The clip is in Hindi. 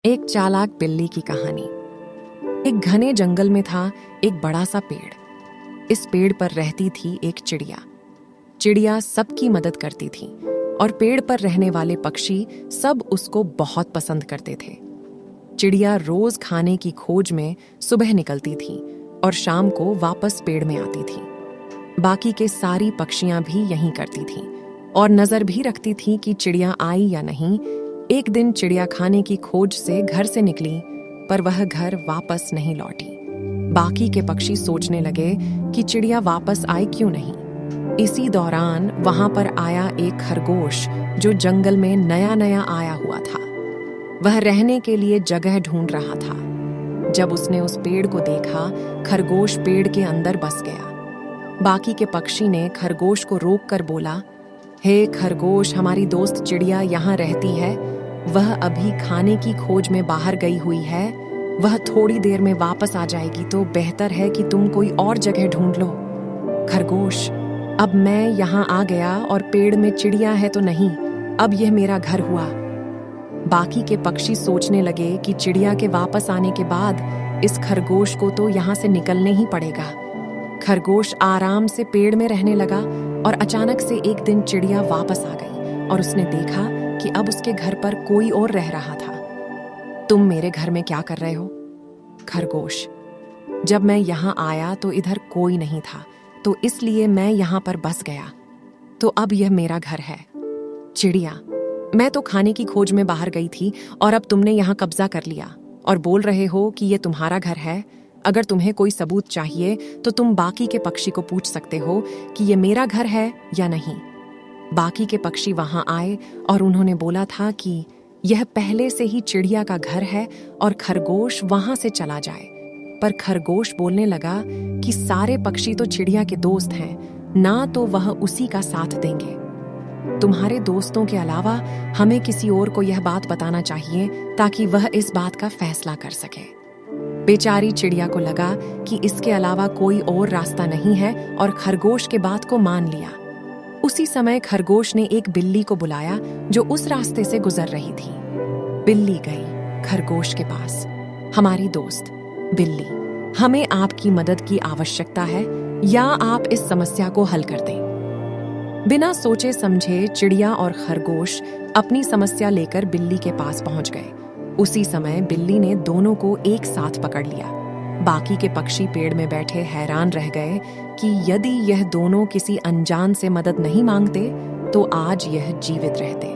एक चालाक बिल्ली की कहानी। एक घने जंगल में था एक बड़ा सा पेड़। इस पेड़ पर रहती थी एक चिड़िया। चिड़िया सबकी मदद करती थी और पेड़ पर रहने वाले पक्षी सब उसको बहुत पसंद करते थे। चिड़िया रोज खाने की खोज में सुबह निकलती थी और शाम को वापस पेड़ में आती थी। बाकी के सारी पक्षियां भी यही करती थीं और नजर भी रखती थीं कि चिड़िया आई या नहीं। एक दिन चिड़िया खाने की खोज से घर से निकली, पर वह घर वापस नहीं लौटी। बाकी के पक्षी सोचने लगे कि चिड़िया वापस आई क्यों नहीं। इसी दौरान वहां पर आया एक खरगोश जो जंगल में नया नया आया हुआ था। वह रहने के लिए जगह ढूंढ रहा था। जब उसने उस पेड़ को देखा, खरगोश पेड़ के अंदर बस गया। बाकी के पक्षी ने खरगोश को रोक कर बोला, हे खरगोश, हमारी दोस्त चिड़िया यहाँ रहती है। वह अभी खाने की खोज में बाहर गई हुई है। वह थोड़ी देर में वापस आ जाएगी, तो बेहतर है कि तुम कोई और जगह ढूंढ लो। खरगोश, अब मैं यहाँ आ गया और पेड़ में चिड़िया है तो नहीं, अब यह मेरा घर हुआ। बाकी के पक्षी सोचने लगे कि चिड़िया के वापस आने के बाद इस खरगोश को तो यहाँ से निकलने ही पड़ेगा। खरगोश आराम से पेड़ में रहने लगा और अचानक से एक दिन चिड़िया वापस आ गई और उसने देखा कि अब उसके घर पर कोई और रह रहा था। तुम मेरे घर में क्या कर रहे हो? खरगोश, जब मैं यहाँ आया तो इधर कोई नहीं था, तो इसलिए मैं यहाँ पर बस गया, तो अब यह मेरा घर है। चिड़िया, मैं तो खाने की खोज में बाहर गई थी और अब तुमने यहाँ कब्जा कर लिया और बोल रहे हो कि यह तुम्हारा घर है। अगर तुम्हें कोई सबूत चाहिए तो तुम बाकी के पक्षी को पूछ सकते हो कि यह मेरा घर है या नहीं। बाकी के पक्षी वहां आए और उन्होंने बोला था कि यह पहले से ही चिड़िया का घर है और खरगोश वहां से चला जाए। पर खरगोश बोलने लगा कि सारे पक्षी तो चिड़िया के दोस्त हैं, ना तो वह उसी का साथ देंगे। तुम्हारे दोस्तों के अलावा हमें किसी और को यह बात बताना चाहिए ताकि वह इस बात का फैसला कर सके। बेचारी चिड़िया को लगा कि इसके अलावा कोई और रास्ता नहीं है और खरगोश के बात को मान लिया। उसी समय खरगोश ने एक बिल्ली को बुलाया जो उस रास्ते से गुजर रही थी। बिल्ली गई खरगोश के पास। हमारी दोस्त बिल्ली, हमें आपकी मदद की आवश्यकता है, या आप इस समस्या को हल कर दें। बिना सोचे समझे चिड़िया और खरगोश अपनी समस्या लेकर बिल्ली के पास पहुंच गए। उसी समय बिल्ली ने दोनों को एक साथ पकड़ लिया। बाकी के पक्षी पेड़ में बैठे हैरान रह गए कि यदि यह दोनों किसी अनजान से मदद नहीं मांगते तो आज यह जीवित रहते।